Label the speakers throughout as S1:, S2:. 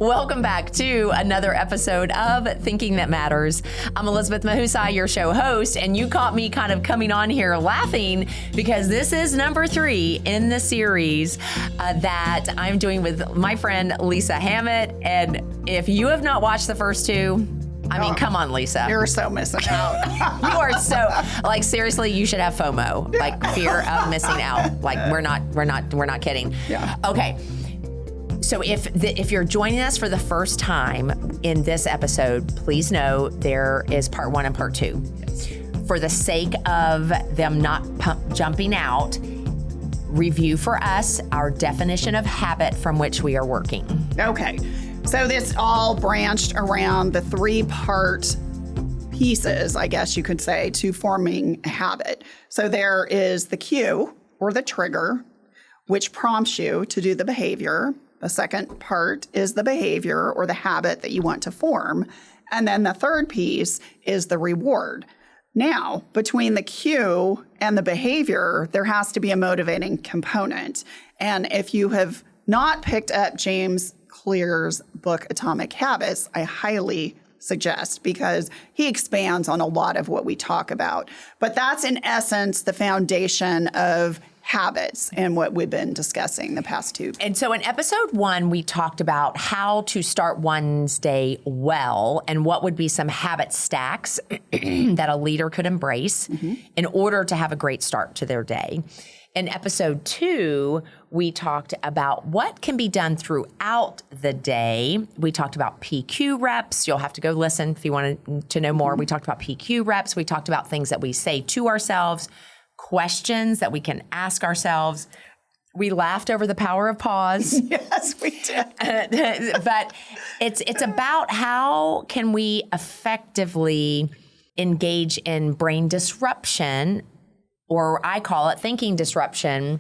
S1: Welcome back to another episode of Thinking That Matters. I'm Elizabeth Mahusai, your show host, and you caught me kind of coming on here laughing because this is number 3 in the series that I'm doing with my friend Lisa Hammett. And if you have not watched the first 2, I mean, come on, Lisa.
S2: You're so missing out.
S1: You are so, like, seriously, you should have FOMO, like fear of missing out. Like, we're not kidding.
S2: Yeah.
S1: Okay. So if you're joining us for the first time in this episode, please know there is part 1 and part 2. For the sake of them not jumping out, review for us our definition of habit from which we are working.
S2: Okay. So this all branched around the 3-part pieces, I guess you could say, to forming a habit. So there is the cue or the trigger, which prompts you to do the behavior. The second part is the behavior or the habit that you want to form. And then the third piece is the reward. Now, between the cue and the behavior, there has to be a motivating component. And if you have not picked up James Clear's book, Atomic Habits, I highly suggest because he expands on a lot of what we talk about. But that's in essence the foundation of habits and what we've been discussing the past 2.
S1: And so in episode 1, we talked about how to start one's day well and what would be some habit stacks that a leader could embrace in order to have a great start to their day. In episode 2, we talked about what can be done throughout the day. We talked about PQ reps. You'll have to go listen if you want to know more. We talked about PQ reps. We talked about things that we say to ourselves, questions that we can ask ourselves. We laughed over the power of pause.
S2: Yes, we did.
S1: But it's about how can we effectively engage in brain disruption, or I call it thinking disruption,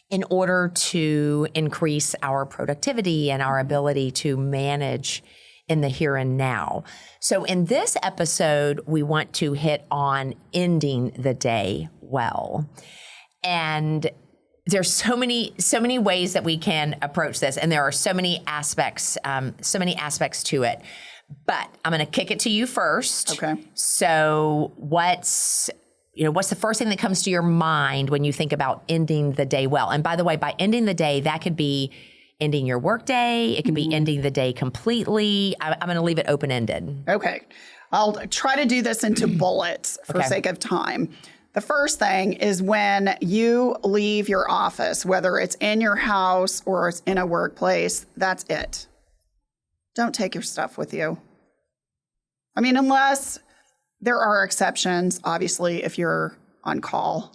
S1: in order to increase our productivity and our ability to manage in the here and now. So in this episode, we want to hit on ending the day well. And there's so many ways that we can approach this, and there are so many aspects to it. But I'm going to kick it to you first.
S2: Okay.
S1: So what's the first thing that comes to your mind when you think about ending the day well? And by the way, by ending the day, that could be ending your workday. It could be ending the day completely. I'm going to leave it open-ended.
S2: Okay. I'll try to do this into bullets for sake of time. The first thing is when you leave your office, whether it's in your house or it's in a workplace, that's it. Don't take your stuff with you. I mean, unless there are exceptions, obviously, if you're on call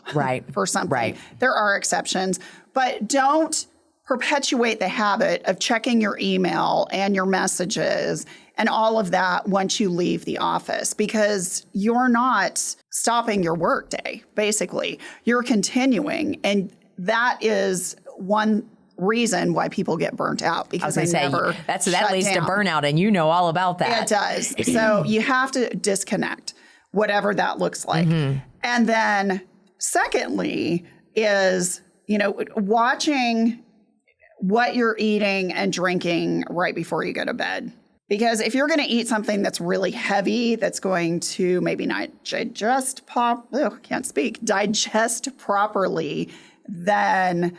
S2: for something. Right. There are exceptions, but don't perpetuate the habit of checking your email and your messages and all of that once you leave the office, because you're not stopping your workday, basically. You're continuing, and that is one reason why people get burnt out, because they never
S1: that leads to burnout, and you know all about that.
S2: It does. So you have to disconnect, whatever that looks like. And then secondly is, watching what you're eating and drinking right before you go to bed. Because if you're going to eat something that's really heavy, that's going to maybe not digest properly, then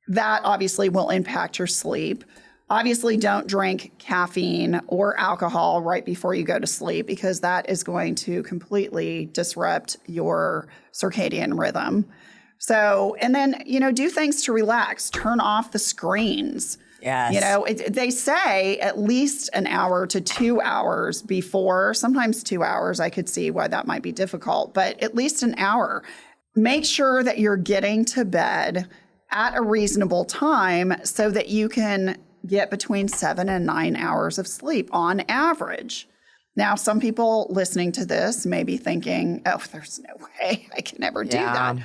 S2: that obviously will impact your sleep. Obviously, don't drink caffeine or alcohol right before you go to sleep, because that is going to completely disrupt your circadian rhythm. So, and then, do things to relax. Turn off the screens.
S1: Yes.
S2: They say at least an hour to 2 hours before, sometimes 2 hours. I could see why that might be difficult, but at least an hour. Make sure that you're getting to bed at a reasonable time so that you can get between 7 and 9 hours of sleep on average. Now, some people listening to this may be thinking, oh, there's no way I can ever do that.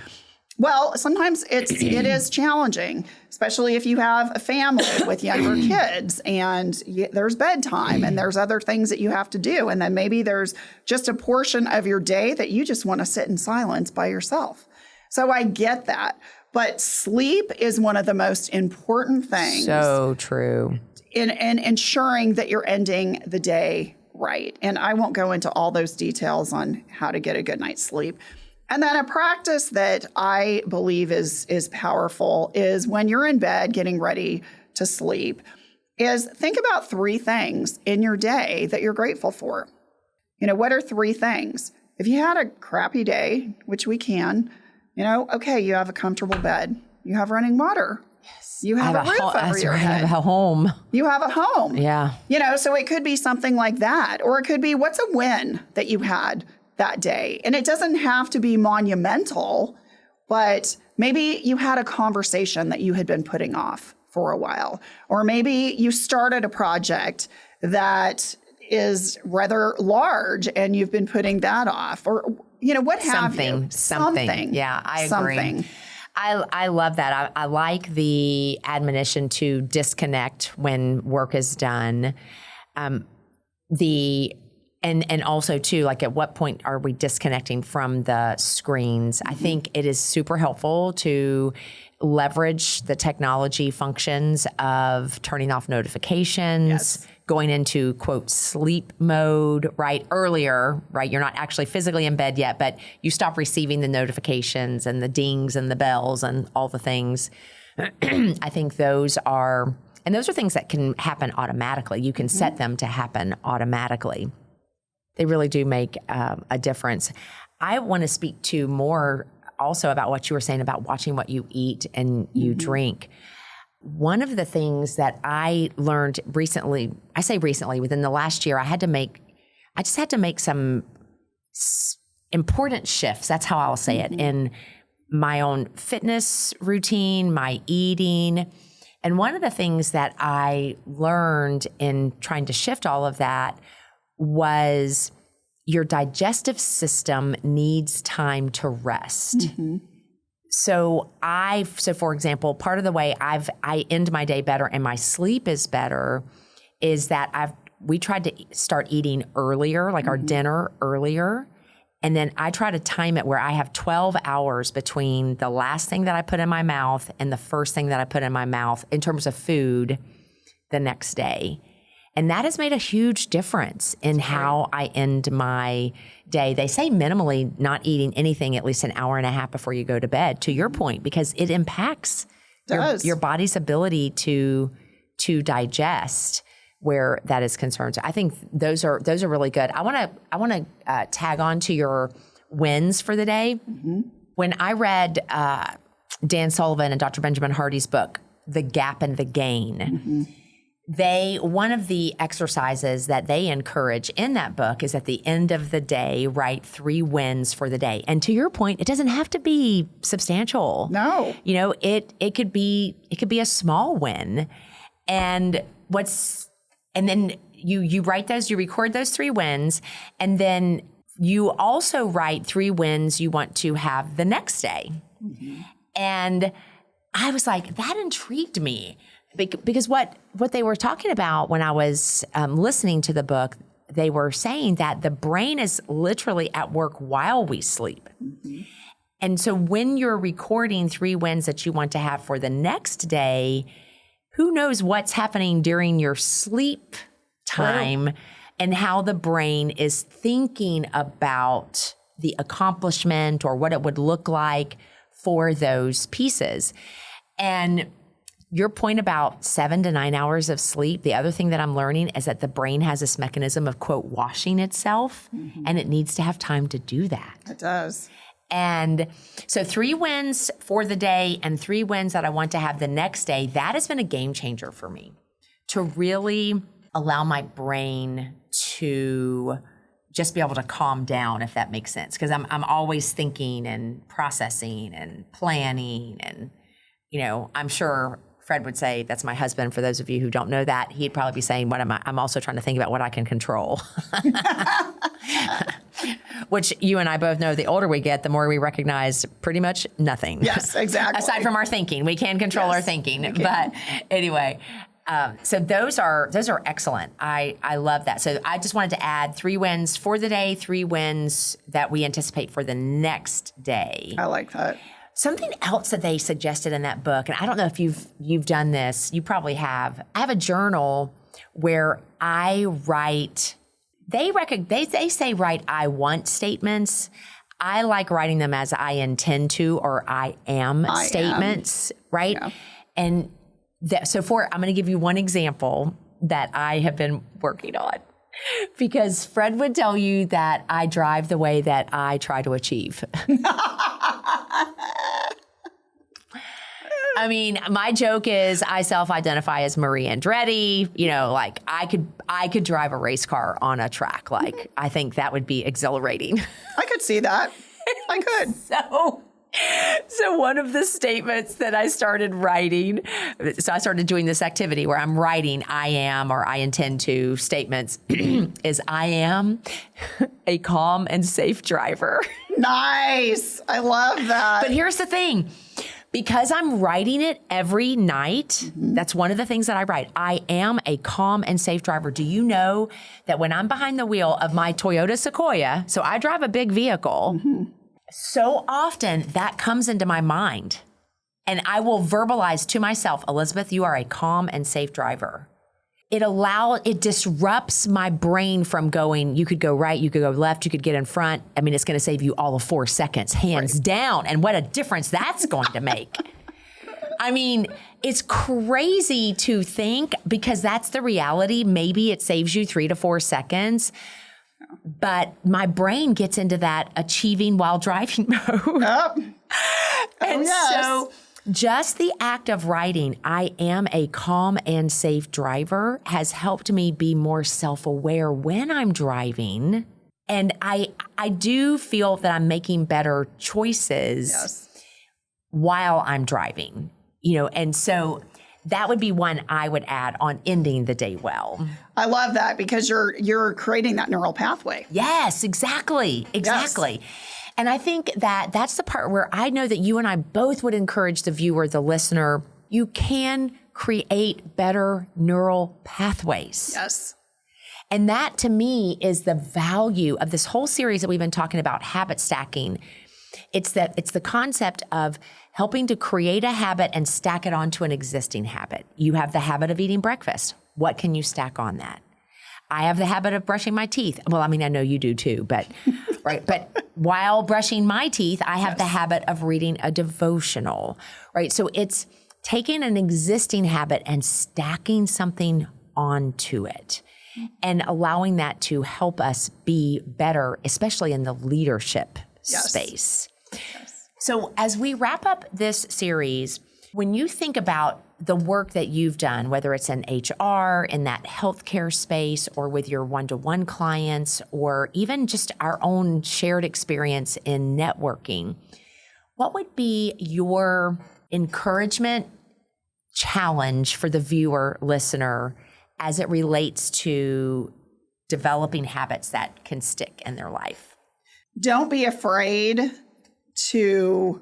S2: Well, sometimes it is challenging, especially if you have a family with younger kids and there's bedtime and there's other things that you have to do. And then maybe there's just a portion of your day that you just want to sit in silence by yourself. So I get that. But sleep is one of the most important things.
S1: So true.
S2: In ensuring that you're ending the day right. And I won't go into all those details on how to get a good night's sleep. And then a practice that I believe is powerful is when you're in bed getting ready to sleep, is think about 3 things in your day that you're grateful for. What are 3 things? If you had a crappy day, which we can, okay, you have a comfortable bed. You have running water.
S1: Yes.
S2: You have a roof over your head.
S1: You have a home.
S2: You have a home.
S1: Yeah.
S2: So it could be something like that. Or it could be, what's a win that you had that day? And it doesn't have to be monumental, but maybe you had a conversation that you had been putting off for a while. Or maybe you started a project that is rather large and you've been putting that off. Or, what have you.
S1: Something. Yeah, I agree. I love that. I like the admonition to disconnect when work is done. And also too, like at what point are we disconnecting from the screens? I think it is super helpful to leverage the technology functions of turning off notifications, going into quote sleep mode, right? Earlier, right? You're not actually physically in bed yet, but you stop receiving the notifications and the dings and the bells and all the things. I think those are things that can happen automatically. You can set them to happen automatically. They really do make a difference. I want to speak to more also about what you were saying about watching what you eat and you drink. One of the things that I learned recently, I say recently, within the last year, I just had to make some important shifts. That's how I'll say it, in my own fitness routine, my eating. And one of the things that I learned in trying to shift all of that was your digestive system needs time to rest. So for example, part of the way I end my day better and my sleep is better is that we tried to start eating earlier, like our dinner earlier. And then I try to time it where I have 12 hours between the last thing that I put in my mouth and the first thing that I put in my mouth in terms of food the next day. And that has made a huge difference in how I end my day. They say minimally not eating anything at least an hour and a half before you go to bed, to your point, because it impacts your body's ability to digest where that is concerned. So I think those are really good. I want to tag on to your wins for the day. When I read Dan Sullivan and Dr. Benjamin Hardy's book, The Gap and the Gain, one of the exercises that they encourage in that book is at the end of the day, write 3 wins for the day. And to your point, it doesn't have to be substantial.
S2: No.
S1: It could be a small win. And then you write those, you record those 3 wins, and then you also write 3 wins you want to have the next day. And I was like, that intrigued me. Because what they were talking about when I was listening to the book, they were saying that the brain is literally at work while we sleep. And so when you're recording 3 wins that you want to have for the next day, who knows what's happening during your sleep time and how the brain is thinking about the accomplishment or what it would look like for those pieces. And your point about 7 to 9 hours of sleep, the other thing that I'm learning is that the brain has this mechanism of, quote, washing itself, and it needs to have time to do that.
S2: It does.
S1: And so 3 wins for the day and 3 wins that I want to have the next day, that has been a game changer for me, to really allow my brain to just be able to calm down, if that makes sense. Because I'm always thinking and processing and planning and, I'm sure Fred would say, that's my husband. For those of you who don't know that, he'd probably be saying, what am I? I'm also trying to think about what I can control. Which you and I both know, the older we get, the more we recognize pretty much nothing.
S2: Yes, exactly.
S1: Aside from our thinking. We can control our thinking. But anyway, so those are excellent. I love that. So I just wanted to add 3 wins for the day, 3 wins that we anticipate for the next day.
S2: I like that.
S1: Something else that they suggested in that book, and I don't know if you've done this, you probably have. I have a journal where I write, they say write I want statements. I like writing them as I intend to or I am statements, right? Yeah. And I'm going to give you one example that I have been working on. Because Fred would tell you that I drive the way that I try to achieve. I mean, my joke is I self-identify as Marie Andretti. You know, like I could drive a race car on a track. Like I think that would be exhilarating.
S2: I could see that. I could.
S1: So one of the statements that I started writing, so I started doing this activity where I'm writing I am or I intend to statements is I am a calm and safe driver.
S2: Nice. I love that.
S1: But here's the thing. Because I'm writing it every night, that's one of the things that I write. I am a calm and safe driver. Do you know that when I'm behind the wheel of my Toyota Sequoia, so I drive a big vehicle, so often that comes into my mind and I will verbalize to myself, Elizabeth, you are a calm and safe driver. It disrupts my brain from going, you could go right, you could go left, you could get in front. I mean, it's going to save you all of 4 seconds, hands down. And what a difference that's going to make. I mean, it's crazy to think because that's the reality. Maybe it saves you 3 to 4 seconds. But my brain gets into that achieving while driving mode. So just the act of writing, I am a calm and safe driver, has helped me be more self-aware when I'm driving. And I do feel that I'm making better choices while I'm driving, you know, and so that would be one I would add on ending the day well.
S2: I love that because you're creating that neural pathway.
S1: Yes, exactly. Yes. And I think that that's the part where I know that you and I both would encourage the viewer, the listener, you can create better neural pathways.
S2: Yes.
S1: And that to me is the value of this whole series that we've been talking about, habit stacking. It's the concept of helping to create a habit and stack it onto an existing habit. You have the habit of eating breakfast. What can you stack on that? I have the habit of brushing my teeth. Well, I mean, I know you do too, but right. But while brushing my teeth, I have the habit of reading a devotional, right? So it's taking an existing habit and stacking something onto it and allowing that to help us be better, especially in the leadership space. Yes. So as we wrap up this series, when you think about the work that you've done, whether it's in HR, in that healthcare space, or with your one-to-one clients, or even just our own shared experience in networking, what would be your encouragement challenge for the viewer, listener, as it relates to developing habits that can stick in their life?
S2: Don't be afraid to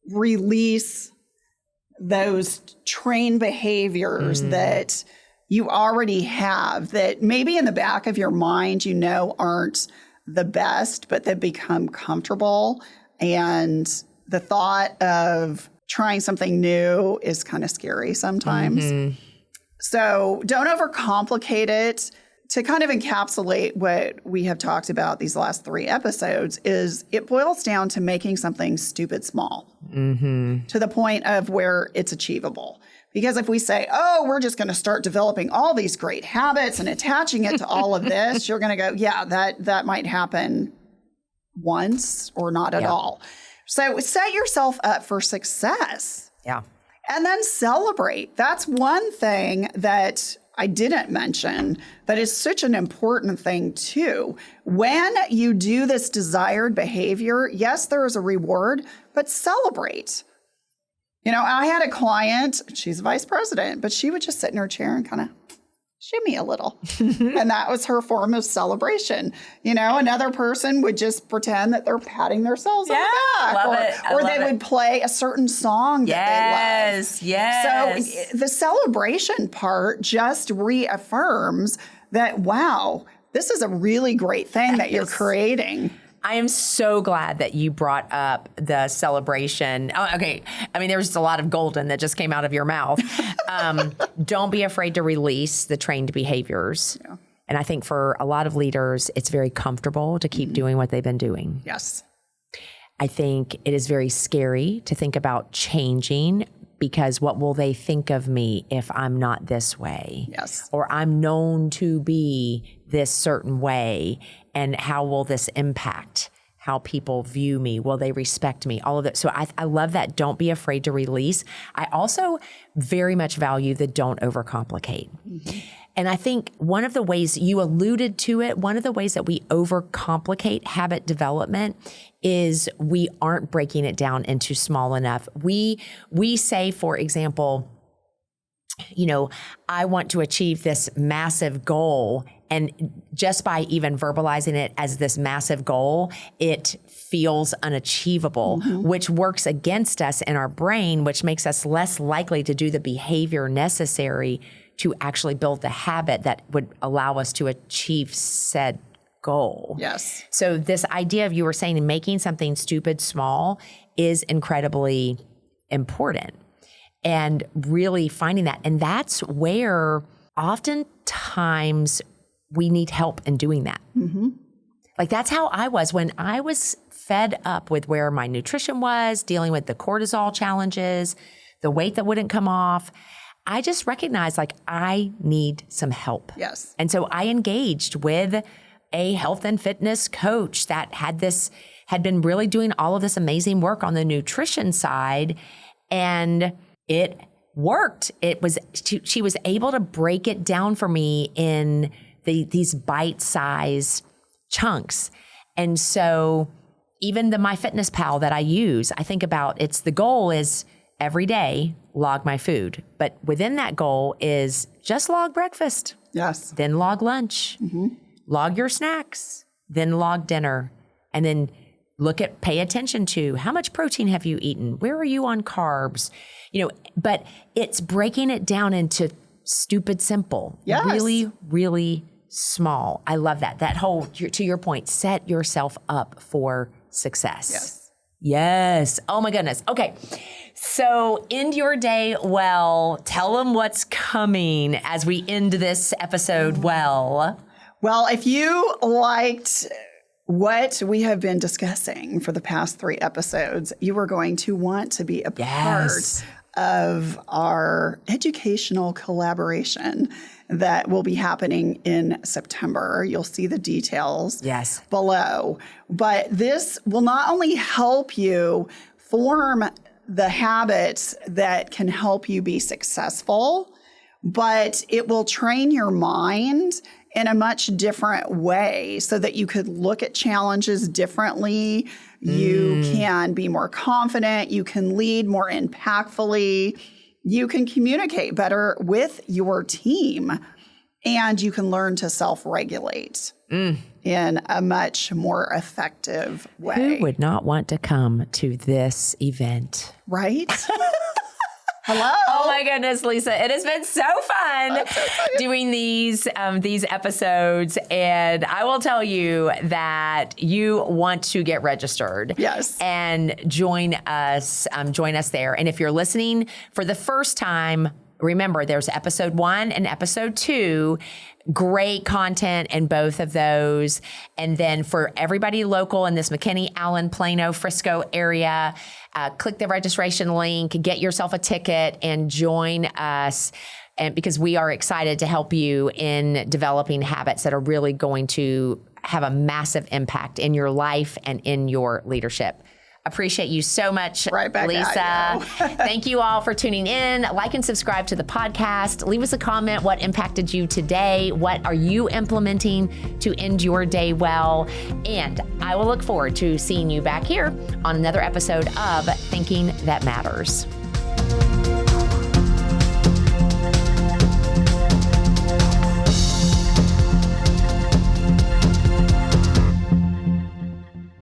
S2: release those trained behaviors that you already have that maybe in the back of your mind, you know, aren't the best, but that become comfortable. And the thought of trying something new is kind of scary sometimes. So don't overcomplicate it. To kind of encapsulate what we have talked about these last 3 episodes is it boils down to making something stupid small to the point of where it's achievable. Because if we say, oh, we're just going to start developing all these great habits and attaching it to all of this, you're going to go, yeah, that might happen once or not at all. So set yourself up for success.
S1: Yeah.
S2: And then celebrate. That's one thing that I didn't mention that is such an important thing too. When you do this desired behavior, yes, there is a reward, but celebrate. You know, I had a client, she's a vice president, but she would just sit in her chair and kind of shimmy a little. And that was her form of celebration. You know, another person would just pretend that they're patting themselves on the back. Or they would play a certain song that they love. Yes. So the celebration part just reaffirms that, wow, this is a really great thing that you're creating.
S1: I am so glad that you brought up the celebration. Oh, okay. I mean, there's a lot of golden that just came out of your mouth. Don't be afraid to release the trained behaviors. Yeah. And I think for a lot of leaders, it's very comfortable to keep doing what they've been doing.
S2: Yes.
S1: I think it is very scary to think about changing, because what will they think of me if I'm not this way?
S2: Yes.
S1: Or I'm known to be this certain way, and how will this impact how people view me? Will they respect me? All of that. So I love that. Don't be afraid to release. I also very much value the don't overcomplicate. Mm-hmm. And I think one of the ways you alluded to it, one of the ways that we overcomplicate habit development is we aren't breaking it down into small enough. We say, for example, I want to achieve this massive goal. And just by even verbalizing it as this massive goal, it feels unachievable, which works against us in our brain, which makes us less likely to do the behavior necessary to actually build the habit that would allow us to achieve said goal.
S2: Yes.
S1: So this idea of, you were saying, making something stupid small is incredibly important, and really finding that. And that's where oftentimes we need help in doing that. Mm-hmm. Like, that's how I was when I was fed up with where my nutrition was, dealing with the cortisol challenges, the weight that wouldn't come off. I just recognized, like, I need some help.
S2: Yes.
S1: And so I engaged with a health and fitness coach that had been really doing all of this amazing work on the nutrition side, and it worked. She was able to break it down for me in these bite-sized chunks. And so even the MyFitnessPal that I use, I think about, the goal is every day log my food. But within that goal is just log breakfast.
S2: Yes.
S1: Then log lunch. Mm-hmm. Log your snacks. Then log dinner. And then pay attention to how much protein have you eaten? Where are you on carbs? But it's breaking it down into stupid simple.
S2: Yes.
S1: Really, really small. I love that. That whole, to your point, set yourself up for success.
S2: Yes.
S1: Yes. Oh my goodness. Okay. So end your day well. Tell them what's coming as we end this episode well.
S2: Well, if you liked what we have been discussing for the past 3 episodes, you are going to want to be a part of our educational collaboration that will be happening in September. You'll see the details below. But this will not only help you form the habits that can help you be successful, but it will train your mind in a much different way so that you could look at challenges differently. You can be more confident. You can lead more impactfully. You can communicate better with your team, and you can learn to self-regulate in a much more effective way.
S1: Who would not want to come to this event?
S2: Right? Hello.
S1: Oh my goodness, Lisa. It has been so fun doing these episodes. And I will tell you that you want to get registered.
S2: Yes.
S1: And join us there. And if you're listening for the first time, remember, there's episode 1 and episode 2. Great content in both of those. And then for everybody local in this McKinney, Allen, Plano, Frisco area, click the registration link, get yourself a ticket, and join us. And because we are excited to help you in developing habits that are really going to have a massive impact in your life and in your leadership. Appreciate you so much,
S2: right back
S1: Lisa. Thank you all for tuning in. Like and subscribe to the podcast. Leave us a comment. What impacted you today? What are you implementing to end your day well? And I will look forward to seeing you back here on another episode of Thinking That Matters.